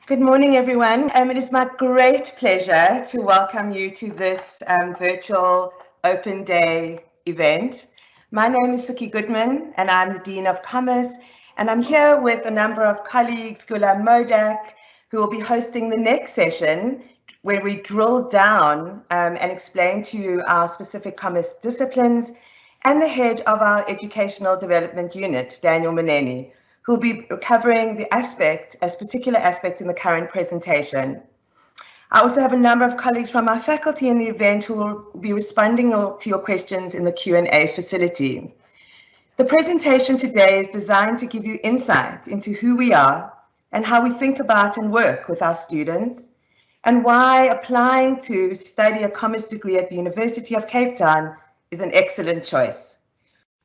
Good morning, everyone. It is my great pleasure to welcome you to this virtual open day event. My name is Suki Goodman, and I'm the Dean of Commerce, and I'm here with a number of colleagues, Gula Modak, who will be hosting the next session, where we drill down and explain to you our specific commerce disciplines, and the head of our Educational Development Unit, Daniel Maneni, who will be covering the particular aspect in the current presentation. I also have a number of colleagues from our faculty in the event who will be responding to your questions in the Q&A facility. The presentation today is designed to give you insight into who we are and how we think about and work with our students, and why applying to study a commerce degree at the University of Cape Town is an excellent choice.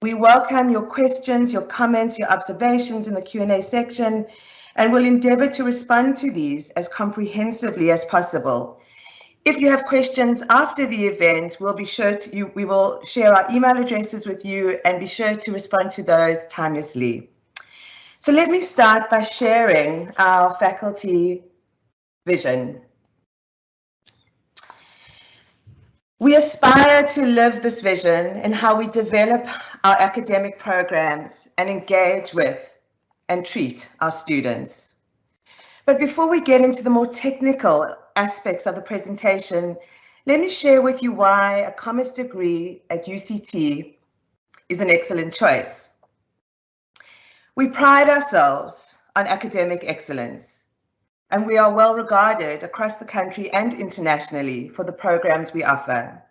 We welcome your questions, your comments, your observations in the Q&A section, and we'll endeavor to respond to these as comprehensively as possible. If you have questions after the event, we will share our email addresses with you and be sure to respond to those timelessly. So let me start by sharing our faculty vision. We aspire to live this vision in how we develop our academic programs and engage with and treat our students. But before we get into the more technical aspects of the presentation, let me share with you why a commerce degree at UCT is an excellent choice. We pride ourselves on academic excellence, and we are well regarded across the country and internationally for the programs we offer.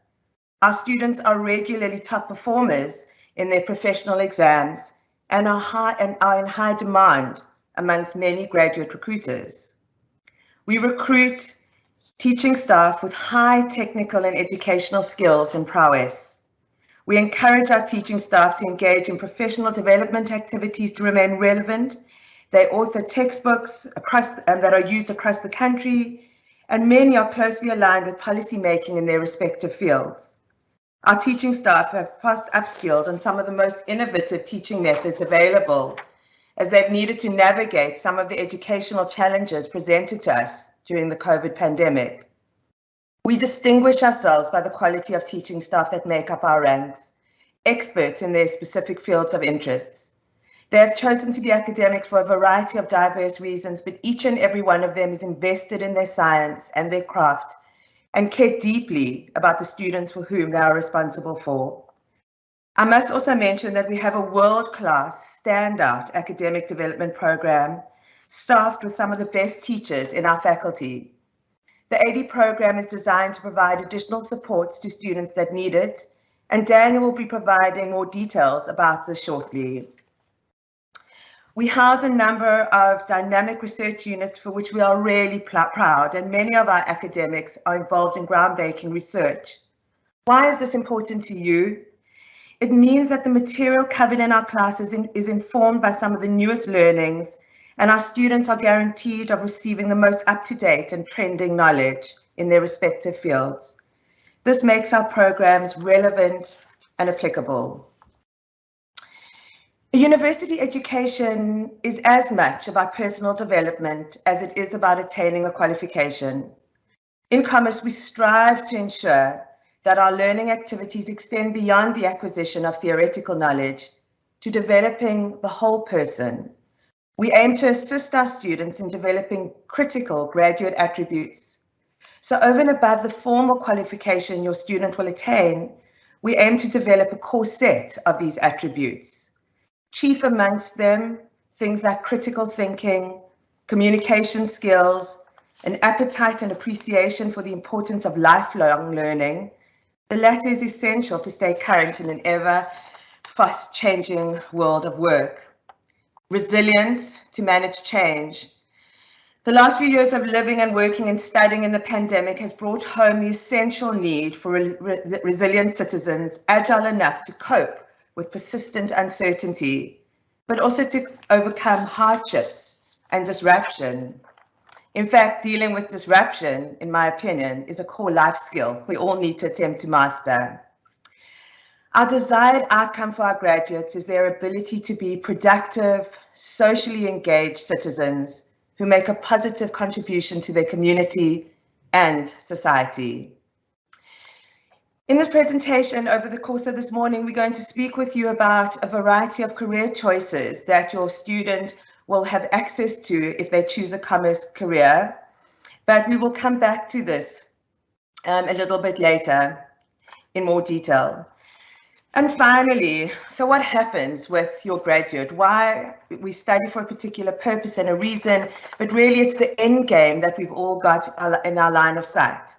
Our students are regularly top performers in their professional exams and are in high demand amongst many graduate recruiters. We recruit teaching staff with high technical and educational skills and prowess. We encourage our teaching staff to engage in professional development activities to remain relevant. They author textbooks that are used across the country, and many are closely aligned with policy making in their respective fields. Our teaching staff have fast upskilled on some of the most innovative teaching methods available, as they've needed to navigate some of the educational challenges presented to us during the COVID pandemic. We distinguish ourselves by the quality of teaching staff that make up our ranks, experts in their specific fields of interests. They have chosen to be academics for a variety of diverse reasons, but each and every one of them is invested in their science and their craft and care deeply about the students for whom they are responsible for. I must also mention that we have a world-class standout academic development program staffed with some of the best teachers in our faculty. The AD program is designed to provide additional supports to students that need it, and Daniel will be providing more details about this shortly. We house a number of dynamic research units for which we are really proud, and many of our academics are involved in groundbreaking research. Why is this important to you? It means that the material covered in our classes is informed by some of the newest learnings, and our students are guaranteed of receiving the most up-to-date and trending knowledge in their respective fields. This makes our programs relevant and applicable. A university education is as much about personal development as it is about attaining a qualification. In commerce, we strive to ensure that our learning activities extend beyond the acquisition of theoretical knowledge to developing the whole person. We aim to assist our students in developing critical graduate attributes. So over and above the formal qualification your student will attain, we aim to develop a core set of these attributes. Chief amongst them, things like critical thinking, communication skills, an appetite and appreciation for the importance of lifelong learning. The latter is essential to stay current in an ever fast-changing world of work. Resilience to manage change. The last few years of living and working and studying in the pandemic has brought home the essential need for resilient citizens, agile enough to cope with persistent uncertainty, but also to overcome hardships and disruption. In fact, dealing with disruption, in my opinion, is a core life skill we all need to attempt to master. Our desired outcome for our graduates is their ability to be productive, socially engaged citizens who make a positive contribution to their community and society. In this presentation, over the course of this morning, we're going to speak with you about a variety of career choices that your student will have access to if they choose a commerce career. But we will come back to this a little bit later in more detail. And finally, so what happens with your graduate? Why we study for a particular purpose and a reason, but really it's the end game that we've all got in our line of sight.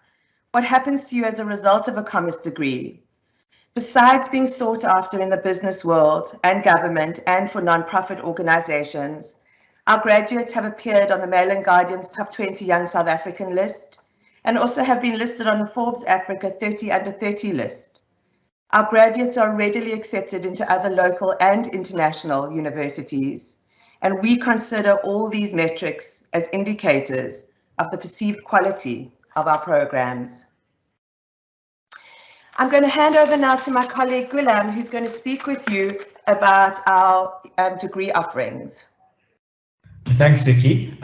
What happens to you as a result of a commerce degree? Besides being sought after in the business world and government and for non-profit organizations, our graduates have appeared on the Mail and Guardian's Top 20 Young South African list and also have been listed on the Forbes Africa 30 Under 30 list. Our graduates are readily accepted into other local and international universities, and we consider all these metrics as indicators of the perceived quality of our programs. I'm going to hand over now to my colleague Gulam, who's going to speak with you about our degree offerings. Thanks, Suki.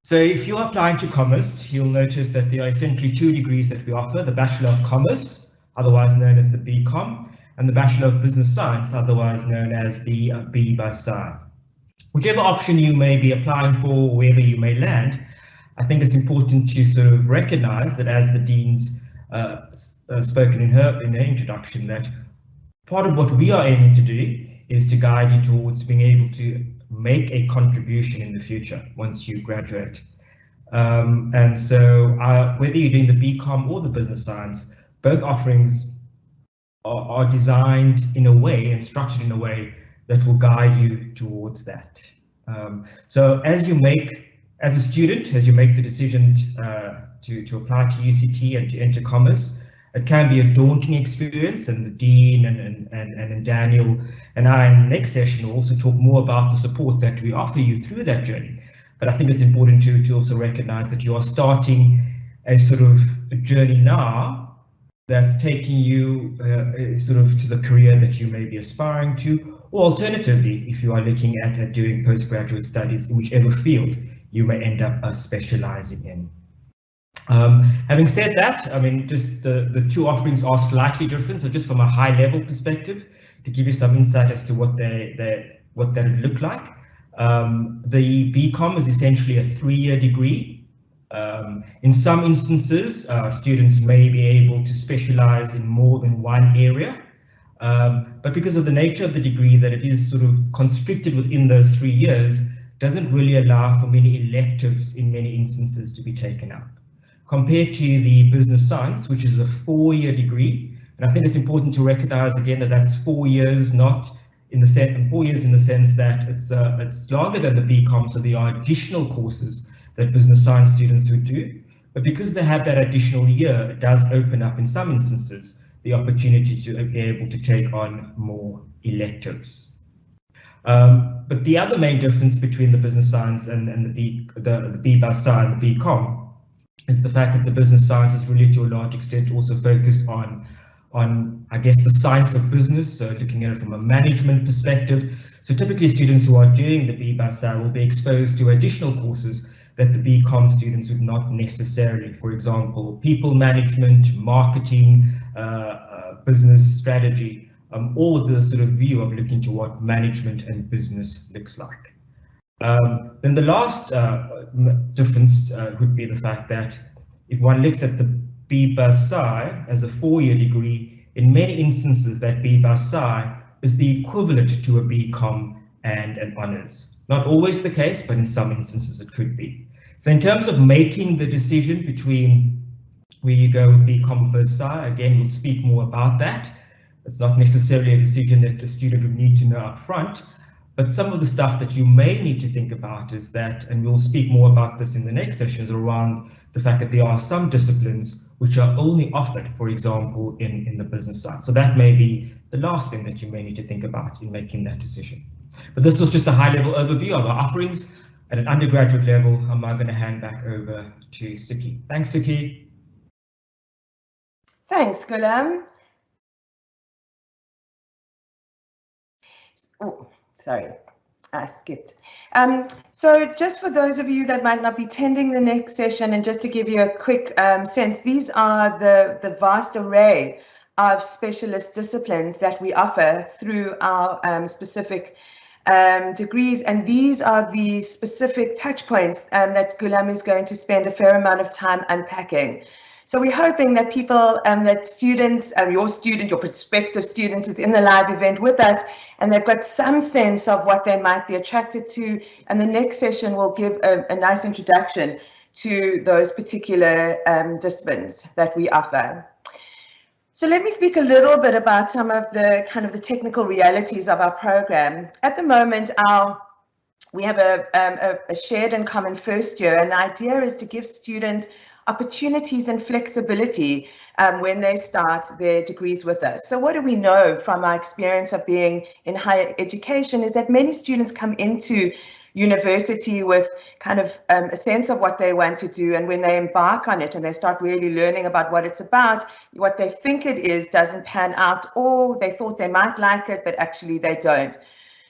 So if you're applying to commerce, you'll notice that there are essentially two degrees that we offer: the Bachelor of Commerce, otherwise known as the BCom, and the Bachelor of Business Science, otherwise known as the BBSI. Whichever option you may be applying for, wherever you may land, I think it's important to sort of recognize that, as the Dean's spoken in her introduction, that part of what we are aiming to do is to guide you towards being able to make a contribution in the future once you graduate. And so whether you're doing the BCom or the Business Science, both offerings are designed in a way and structured in a way that will guide you towards that. So as you as a student, as you make the decision to apply to UCT and to enter commerce, it can be a daunting experience, and the Dean and Daniel and I in the next session will also talk more about the support that we offer you through that journey. But I think it's important to also recognize that you are starting a sort of a journey now that's taking you sort of to the career that you may be aspiring to, or alternatively, if you are looking at doing postgraduate studies in whichever field you may end up specializing in. Having said that, I mean, just the two offerings are slightly different. So just from a high level perspective, to give you some insight as to what that would look like. The BCom is essentially a 3-year degree. In some instances, students may be able to specialize in more than one area, but because of the nature of the degree, that it is sort of constricted within those 3 years, doesn't really allow for many electives in many instances to be taken up. Compared to the Business Science, which is a 4-year degree, and I think it's important to recognize again that that's 4 years, not in the sense 4 years in the sense that it's longer than the BCom, so there are additional courses that business science students would do, but because they have that additional year, it does open up in some instances the opportunity to be able to take on more electives. But the other main difference between the business science and the BBSI and the BCom is the fact that the business science is really to a large extent also focused on I guess the science of business, so looking at it from a management perspective. So typically students who are doing the BBSI will be exposed to additional courses that the BCom students would not necessarily. For example, people management, marketing, business strategy, all with the sort of view of looking to what management and business looks like. Then the last difference would be the fact that if one looks at the BBSI as a 4-year degree, in many instances that BBSI is the equivalent to a BCom and an honours. Not always the case, but in some instances it could be. So in terms of making the decision between where you go with BCom or BSI, again, we'll speak more about that. It's not necessarily a decision that the student would need to know up front, but some of the stuff that you may need to think about is that, and we'll speak more about this in the next sessions, around the fact that there are some disciplines which are only offered, for example, in the business side. So that may be the last thing that you may need to think about in making that decision. But this was just a high-level overview of our offerings. At an undergraduate level, I'm now going to hand back over to Suki. Thanks, Suki. Thanks, Gulam. Oh, sorry. I skipped. So just for those of you that might not be attending the next session, and just to give you a quick sense, these are the vast array of specialist disciplines that we offer through our specific degrees, and these are the specific touch points that Gulam is going to spend a fair amount of time unpacking. So we're hoping that people, that students, your prospective student is in the live event with us, and they've got some sense of what they might be attracted to, and the next session will give a nice introduction to those particular disciplines that we offer. So let me speak a little bit about some of the technical realities of our program. At the moment, we have a shared and common first year, and the idea is to give students opportunities and flexibility when they start their degrees with us. So what do we know from our experience of being in higher education is that many students come into university with a sense of what they want to do, and when they embark on it and they start really learning about what it's about, what they think it is doesn't pan out, or they thought they might like it but actually they don't.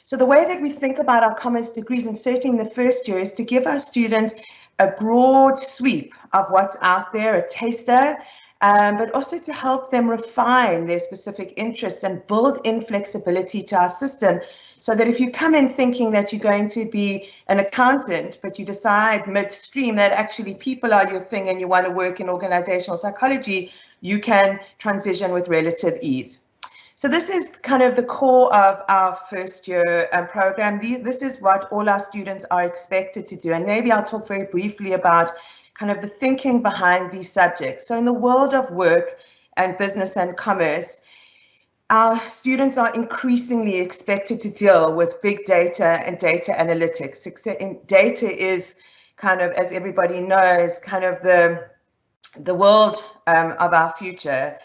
So the way that we think about our commerce degrees, and certainly in the first year, is to give our students a broad sweep of what's out there, a taster, but also to help them refine their specific interests and build in flexibility to our system, so that if you come in thinking that you're going to be an accountant, but you decide midstream that actually people are your thing and you want to work in organizational psychology, you can transition with relative ease. So this is the core of our first year program. This is what all our students are expected to do. And maybe I'll talk very briefly about the thinking behind these subjects. So in the world of work and business and commerce, our students are increasingly expected to deal with big data and data analytics. Data is as everybody knows, the world of our future.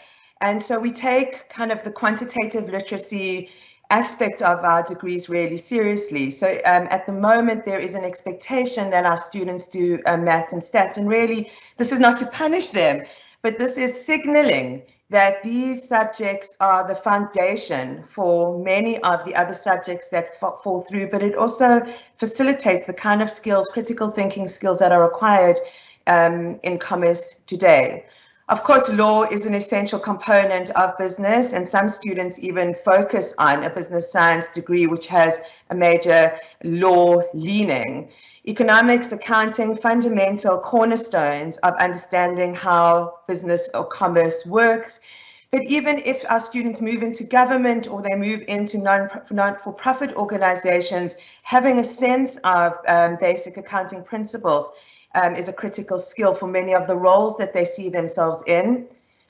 And so we take the quantitative literacy aspect of our degrees really seriously. So at the moment, there is an expectation that our students do maths and stats. And really, this is not to punish them, but this is signaling that these subjects are the foundation for many of the other subjects that fall through, but it also facilitates the kind of skills, critical thinking skills, that are required in commerce today. Of course, law is an essential component of business, and some students even focus on a business science degree which has a major law leaning. Economics, accounting, fundamental cornerstones of understanding how business or commerce works. But even if our students move into government or they move into non-for-profit organizations, having a sense of basic accounting principles is a critical skill for many of the roles that they see themselves in.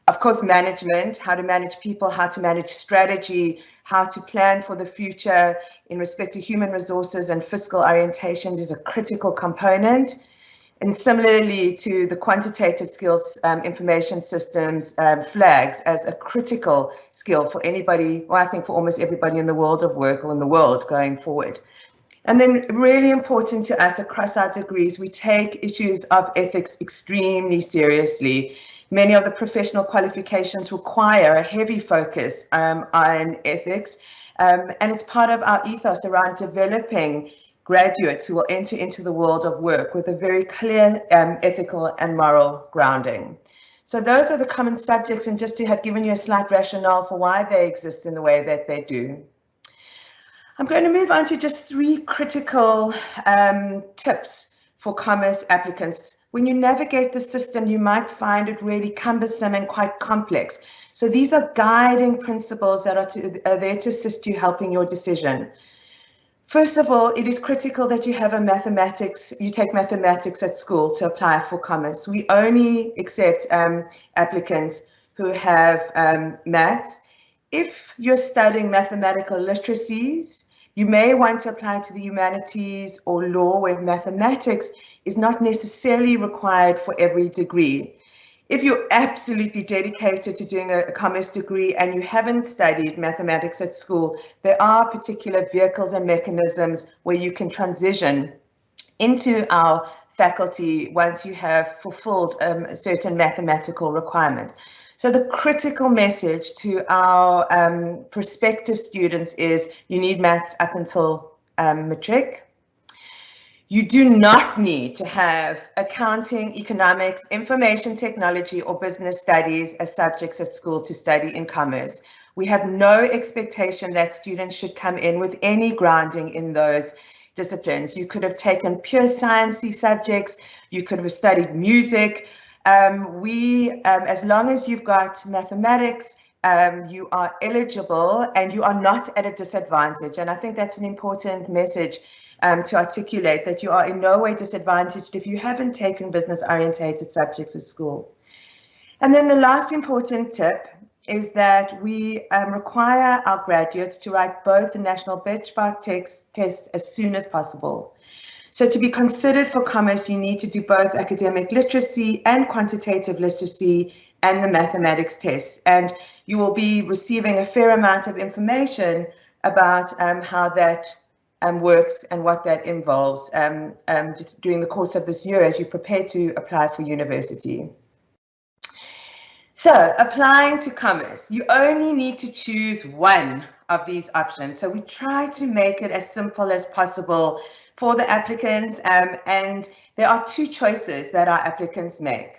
Of course, management, how to manage people, how to manage strategy, how to plan for the future in respect to human resources and fiscal orientations is a critical component. And similarly to the quantitative skills, information systems flags as a critical skill for anybody, well, I think for almost everybody in the world of work or in the world going forward. And then really important to us across our degrees, we take issues of ethics extremely seriously. Many of the professional qualifications require a heavy focus on ethics, and it's part of our ethos around developing graduates who will enter into the world of work with a very clear ethical and moral grounding. So those are the common subjects, and just to have given you a slight rationale for why they exist in the way that they do. I'm going to move on to just 3 critical tips for commerce applicants. When you navigate the system, you might find it really cumbersome and quite complex. So these are guiding principles that are there to assist you helping your decision. First of all, it is critical that you have you take mathematics at school to apply for commerce. We only accept applicants who have maths. If you're studying mathematical literacies, you may want to apply to the humanities or law, where mathematics is not necessarily required for every degree. If you're absolutely dedicated to doing a commerce degree and you haven't studied mathematics at school, there are particular vehicles and mechanisms where you can transition into our faculty once you have fulfilled a certain mathematical requirement. So the critical message to our prospective students is you need maths up until matric. You do not need to have accounting, economics, information technology, or business studies as subjects at school to study in commerce. We have no expectation that students should come in with any grounding in those disciplines. You could have taken pure sciencey subjects, you could have studied music. As long as you've got mathematics, you are eligible and you are not at a disadvantage. And I think that's an important message to articulate, that you are in no way disadvantaged if you haven't taken business-orientated subjects at school. And then the last important tip is that we require our graduates to write both the national benchmark tests as soon as possible. So to be considered for commerce, you need to do both academic literacy and quantitative literacy and the mathematics tests. And you will be receiving a fair amount of information about how that works and what that involves just during the course of this year as you prepare to apply for university. So applying to commerce, you only need to choose one of these options. So we try to make it as simple as possible for the applicants, and there are two choices that our applicants make.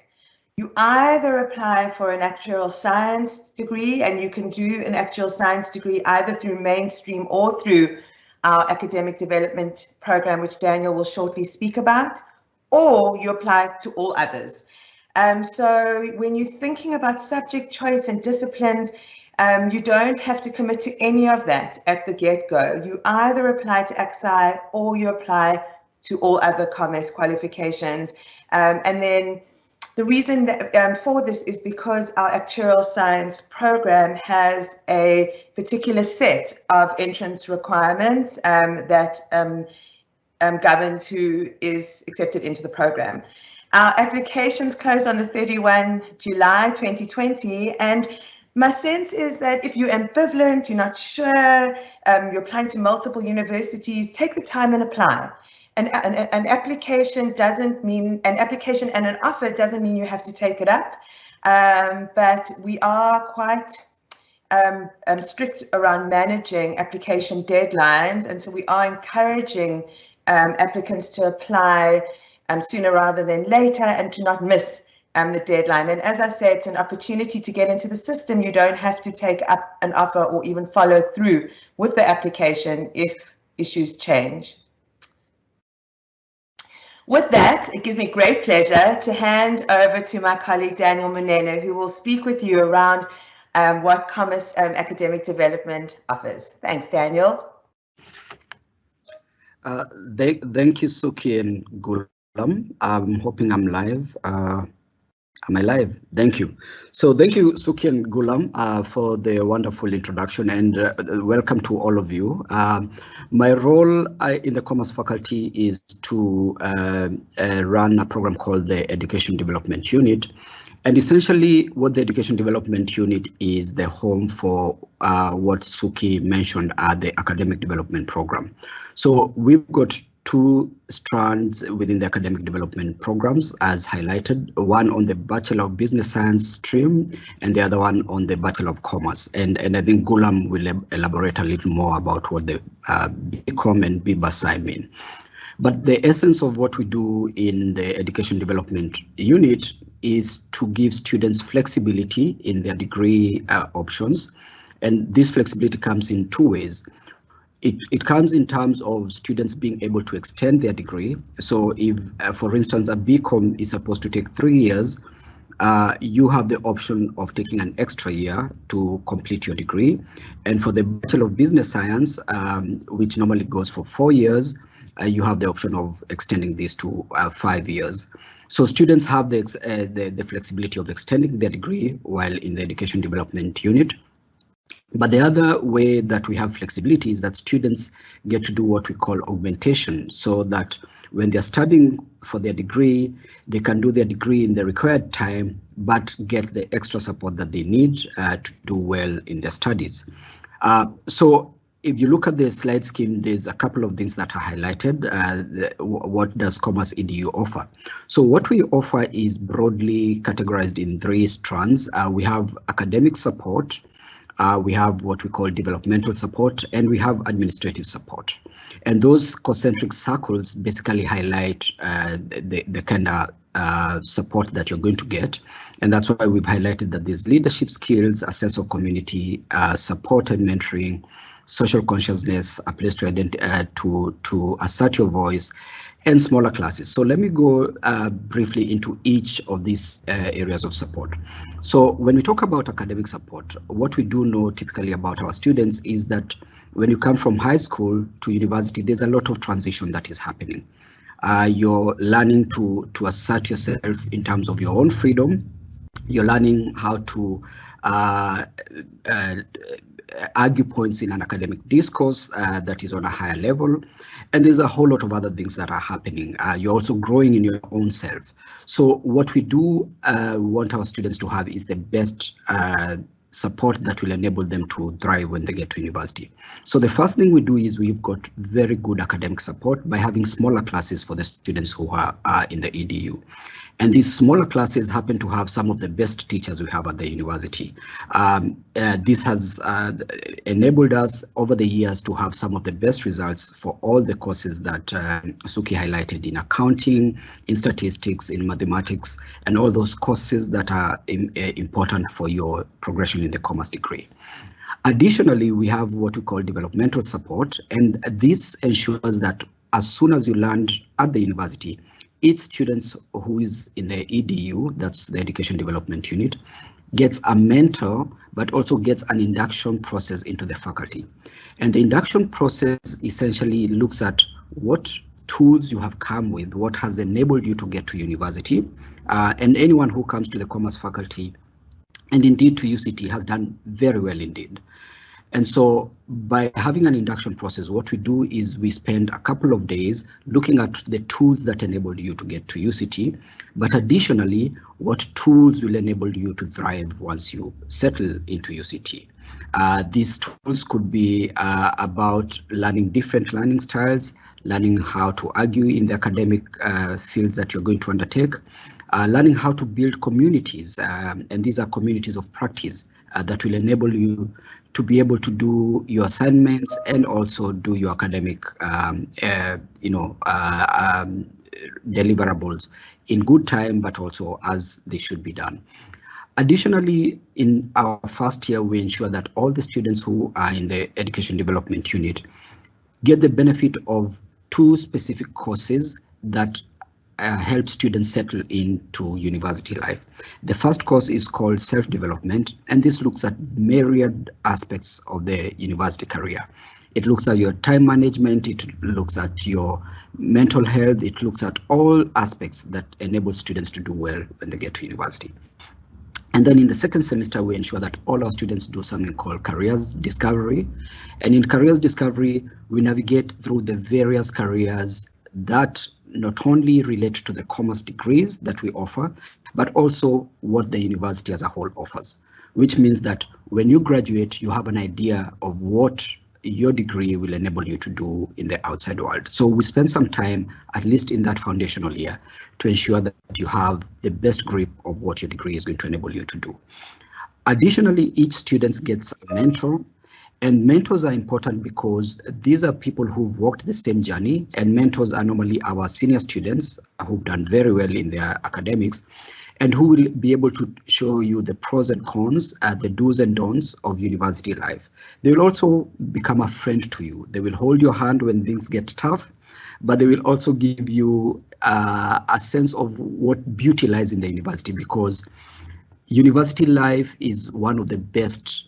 You either apply for an actuarial science degree, and you can do an actuarial science degree either through mainstream or through our academic development program, which Daniel will shortly speak about, or you apply to all others. So when you're thinking about subject choice and disciplines, you don't have to commit to any of that at the get-go. You either apply to AXI or you apply to all other commerce qualifications. And then the reason that, for this is because our actuarial science program has a particular set of entrance requirements that governs who is accepted into the program. Our applications close on the 31 July 2020, and my sense is that if you're ambivalent, you're not sure, you're applying to multiple universities, take the time and apply. An application doesn't mean, an application and an offer doesn't mean you have to take it up, but we are quite strict around managing application deadlines, and so we are encouraging applicants to apply sooner rather than later and to not miss the deadline. And as I said, it's an opportunity to get into the system. You don't have to take up an offer or even follow through with the application if issues change. With that, it gives me great pleasure to hand over to my colleague Daniel Munene, who will speak with you around what commerce academic development offers. Thanks, Daniel. Thank you, Suki and Gulam. I'm hoping I'm live. Am I live? Thank you. So thank you, Suki and Gulam, for the wonderful introduction, and welcome to all of you. My role in the Commerce faculty is to run a program called the Education Development Unit. And essentially what the Education Development Unit is the home for what Suki mentioned the academic development program. So we've got two strands within the academic development programs as highlighted, one on the Bachelor of Business Science stream and the other one on the Bachelor of Commerce. And I think Gulam will elaborate a little more about what the BCom and BBASI mean. But the essence of what we do in the Education Development Unit is to give students flexibility in their degree options. And this flexibility comes in two ways. It comes in terms of students being able to extend their degree. So if, for instance, a BCom is supposed to take 3 years, you have the option of taking an extra year to complete your degree. And for the Bachelor of Business Science, which normally goes for 4 years, you have the option of extending this to 5 years. So students have the flexibility of extending their degree while in the Education Development Unit. But the other way that we have flexibility is that students get to do what we call augmentation, so that when they're studying for their degree, they can do their degree in the required time, but get the extra support that they need to do well in their studies. So if you look at the slide scheme, there's a couple of things that are highlighted. What does Commerce EDU offer? So what we offer is broadly categorized in 3 strands. We have academic support, we have what we call developmental support, and we have administrative support. And those concentric circles basically highlight the kind of support that you're going to get. And that's why we've highlighted that there's leadership skills, a sense of community, support and mentoring, social consciousness, a place to assert your voice, and smaller classes. So let me go briefly into each of these areas of support. So when we talk about academic support, what we do know typically about our students is that when you come from high school to university, there's a lot of transition that is happening. You're learning to assert yourself in terms of your own freedom. You're learning how to argue points in an academic discourse that is on a higher level. And there's a whole lot of other things that are happening. You're also growing in your own self. So what we do want our students to have is the best support that will enable them to thrive when they get to university. So the first thing we do is we've got very good academic support by having smaller classes for the students who are in the EDU. And these smaller classes happen to have some of the best teachers we have at the university. This has enabled us over the years to have some of the best results for all the courses that Suki highlighted in accounting, in statistics, in mathematics, and all those courses that are important for your progression in the commerce degree. Additionally, we have what we call developmental support, and this ensures that as soon as you land at the university, each student who is in the EDU, that's the Education Development Unit, gets a mentor, but also gets an induction process into the faculty. And the induction process essentially looks at what tools you have come with, what has enabled you to get to university, and anyone who comes to the commerce faculty and indeed to UCT has done very well indeed. And so by having an induction process, what we do is we spend a couple of days looking at the tools that enabled you to get to UCT, but additionally, what tools will enable you to thrive once you settle into UCT. These tools could be about learning different learning styles, learning how to argue in the academic fields that you're going to undertake, learning how to build communities, and these are communities of practice that will enable you to be able to do your assignments and also do your academic, deliverables in good time, but also as they should be done. Additionally, in our first year, we ensure that all the students who are in the Education Development Unit get the benefit of 2 specific courses that help students settle into university life. The first course is called Self-Development, and this looks at myriad aspects of the university career. It looks at your time management, it looks at your mental health, it looks at all aspects that enable students to do well when they get to university. And then in the second semester, we ensure that all our students do something called Careers Discovery. And in Careers Discovery, we navigate through the various careers that not only relate to the commerce degrees that we offer, but also what the university as a whole offers, which means that when you graduate, you have an idea of what your degree will enable you to do in the outside world. So we spend some time, at least in that foundational year, to ensure that you have the best grip of what your degree is going to enable you to do. Additionally, each student gets a mentor. And mentors are important because these are people who've walked the same journey, and mentors are normally our senior students who've done very well in their academics and who will be able to show you the pros and cons, the do's and don'ts of university life. They will also become a friend to you. They will hold your hand when things get tough, but they will also give you a sense of what beauty lies in the university, because university life is one of the best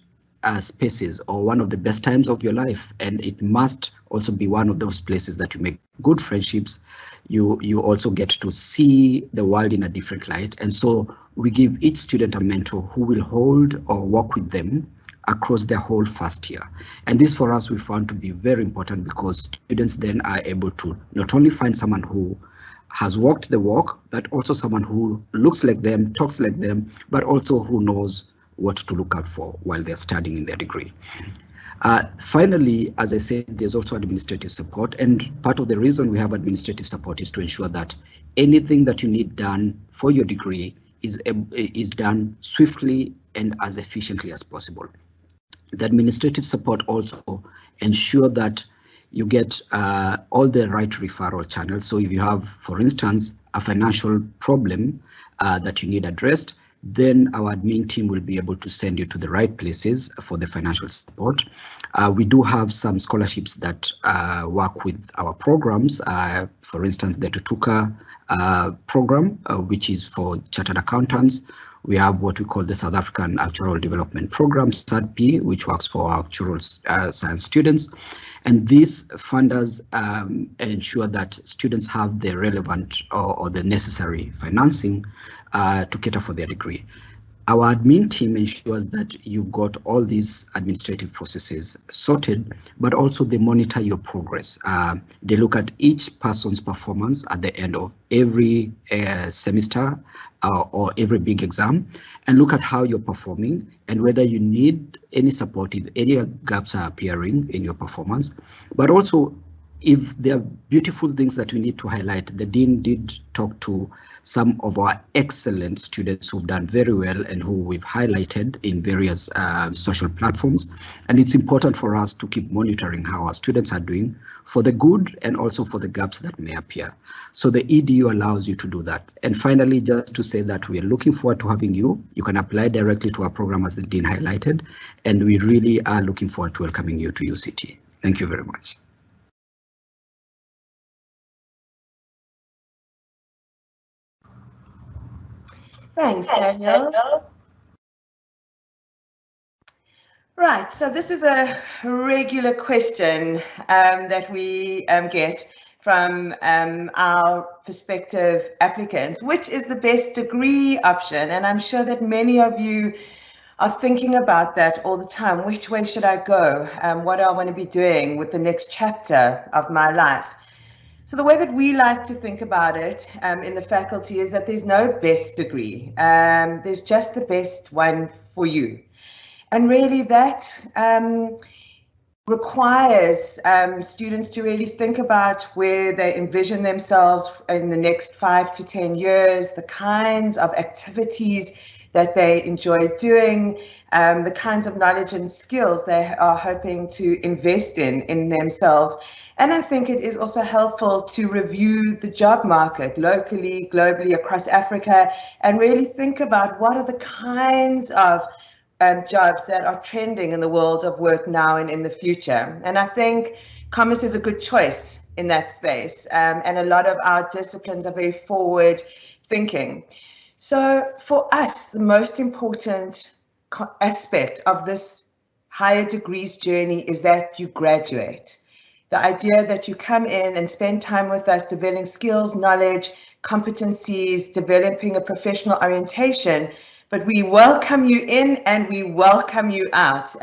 spaces or one of the best times of your life, and it must also be one of those places that you make good friendships. You also get to see the world in a different light, and so we give each student a mentor who will hold or work with them across their whole first year. And this for us we found to be very important, because students then are able to not only find someone who has walked the walk, but also someone who looks like them, talks like them, but also who knows what to look out for while they're studying in their degree. Finally, as I said, there's also administrative support, and part of the reason we have administrative support is to ensure that anything that you need done for your degree is done swiftly and as efficiently as possible. The administrative support also ensure that you get all the right referral channels. So if you have, for instance, a financial problem that you need addressed, then our admin team will be able to send you to the right places for the financial support. We do have some scholarships that work with our programs. For instance, the Tutuka program, which is for chartered accountants. We have what we call the South African Actuarial Development Program, SADP, which works for our actuarial science students. And these funders ensure that students have the relevant or the necessary financing to cater for their degree. Our admin team ensures that you've got all these administrative processes sorted, but also they monitor your progress. They look at each person's performance at the end of every semester or every big exam, and look at how you're performing and whether you need any support if any gaps are appearing in your performance. But also, if there are beautiful things that we need to highlight, the dean did talk to some of our excellent students who've done very well and who we've highlighted in various social platforms. And it's important for us to keep monitoring how our students are doing for the good and also for the gaps that may appear. So the EDU allows you to do that. And finally, just to say that we are looking forward to having you. You can apply directly to our program as the dean highlighted, and we really are looking forward to welcoming you to UCT. Thank you very much. Thanks, Daniel. Right, so this is a regular question that we get from our prospective applicants. Which is the best degree option? And I'm sure that many of you are thinking about that all the time. Which way should I go? What do I want to be doing with the next chapter of my life? So the way that we like to think about it in the faculty is that there's no best degree. There's just the best one for you. And really that requires students to really think about where they envision themselves in the next 5 to 10 years, the kinds of activities that they enjoy doing, the kinds of knowledge and skills they are hoping to invest in themselves. And I think it is also helpful to review the job market locally, globally, across Africa, and really think about what are the kinds of jobs that are trending in the world of work now and in the future. And I think commerce is a good choice in that space. And a lot of our disciplines are very forward thinking. So for us, the most important aspect of this higher degrees journey is that you graduate. The idea that you come in and spend time with us developing skills, knowledge, competencies, developing a professional orientation, but we welcome you in and we welcome you out.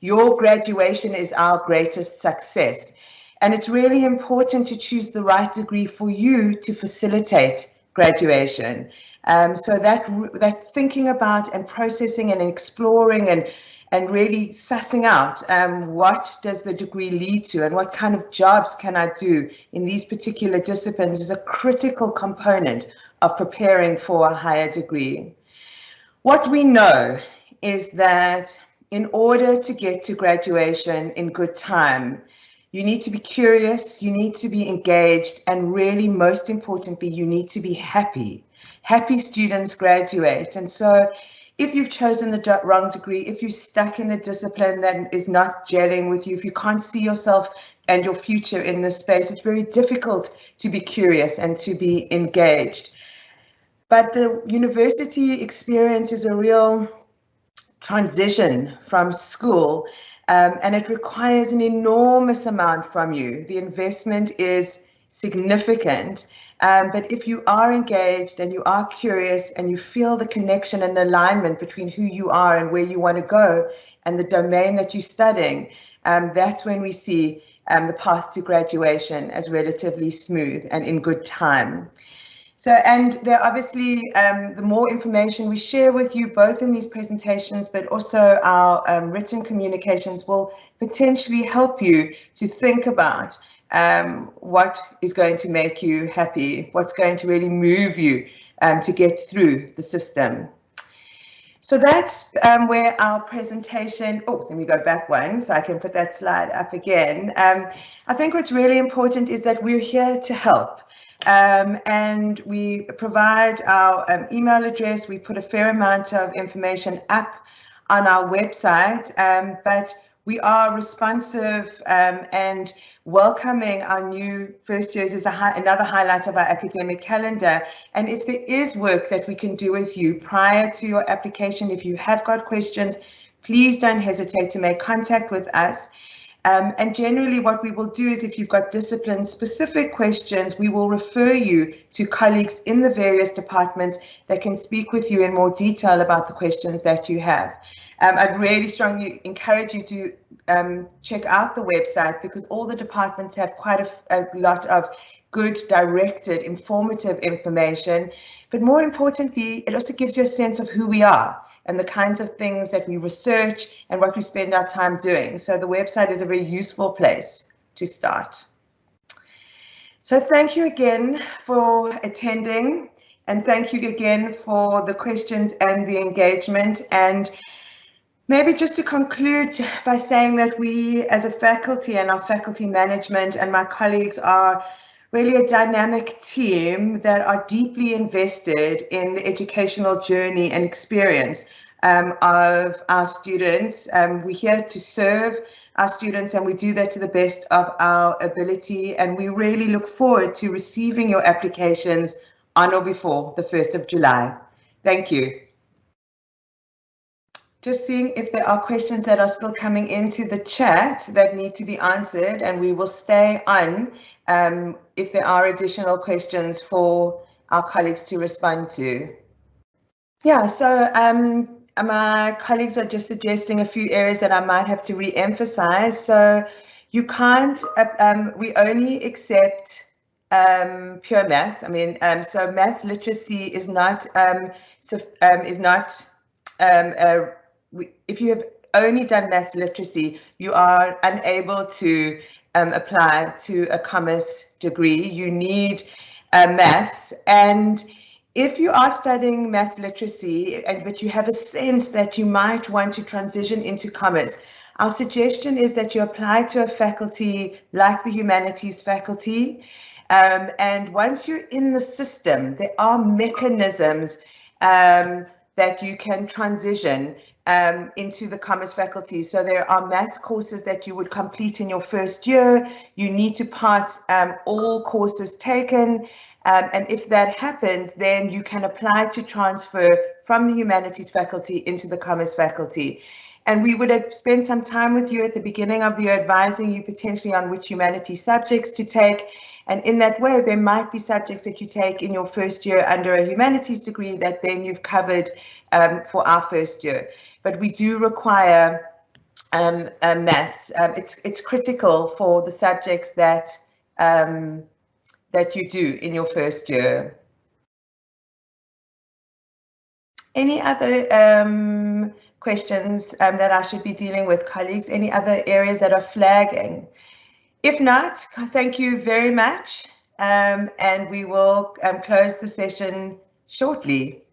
Your graduation is our greatest success. And it's really important to choose the right degree for you to facilitate graduation. So that thinking about and processing and exploring and really sussing out what does the degree lead to and what kind of jobs can I do in these particular disciplines is a critical component of preparing for a higher degree. What we know is that in order to get to graduation in good time, you need to be curious, you need to be engaged, and really most importantly, you need to be happy. Happy students graduate. And so if you've chosen the wrong degree, if you're stuck in a discipline that is not gelling with you, if you can't see yourself and your future in this space, it's very difficult to be curious and to be engaged. But the university experience is a real transition from school, and it requires an enormous amount from you. The investment is significant, but if you are engaged and you are curious and you feel the connection and the alignment between who you are and where you want to go and the domain that you're studying, that's when we see the path to graduation as relatively smooth and in good time. So, and there obviously, the more information we share with you, both in these presentations, but also our written communications will potentially help you to think about what is going to make you happy, what's going to really move you to get through the system. So that's where our presentation, oh, let me go back one so I can put that slide up again. I think what's really important is that we're here to help. And we provide our email address. We put a fair amount of information up on our website, but we are responsive and welcoming our new first years is another highlight of our academic calendar. And if there is work that we can do with you prior to your application, if you have got questions, please don't hesitate to make contact with us. And generally what we will do is if you've got discipline-specific questions, we will refer you to colleagues in the various departments that can speak with you in more detail about the questions that you have. I'd really strongly encourage you to check out the website because all the departments have quite a lot of good, directed, informative information. But more importantly, it also gives you a sense of who we are and the kinds of things that we research and what we spend our time doing. So the website is a very useful place to start. So thank you again for attending, and thank you again for the questions and the engagement. And maybe just to conclude by saying that we as a faculty and our faculty management and my colleagues are really a dynamic team that are deeply invested in the educational journey and experience of our students. We're here to serve our students and we do that to the best of our ability, and we really look forward to receiving your applications on or before the 1st of July. Thank you. Just seeing if there are questions that are still coming into the chat that need to be answered, and we will stay on if there are additional questions for our colleagues to respond to. Yeah, so my colleagues are just suggesting a few areas that I might have to re-emphasize. So you can't, we only accept pure maths. I mean, so maths literacy is not, if you have only done maths literacy, you are unable to apply to a commerce degree. You need maths, and if you are studying maths literacy, but you have a sense that you might want to transition into commerce, our suggestion is that you apply to a faculty like the humanities faculty. And once you're in the system, there are mechanisms that you can transition into the commerce faculty. So there are maths courses that you would complete in your first year. You need to pass all courses taken. And if that happens, then you can apply to transfer from the humanities faculty into the commerce faculty. And we would have spent some time with you at the beginning of the year advising you potentially on which humanities subjects to take. And in that way, there might be subjects that you take in your first year under a humanities degree that then you've covered for our first year. But we do require maths. It's critical for the subjects that that you do in your first year. Any other questions that I should be dealing with, colleagues? Any other areas that are flagging? If not, thank you very much, and we will close the session shortly.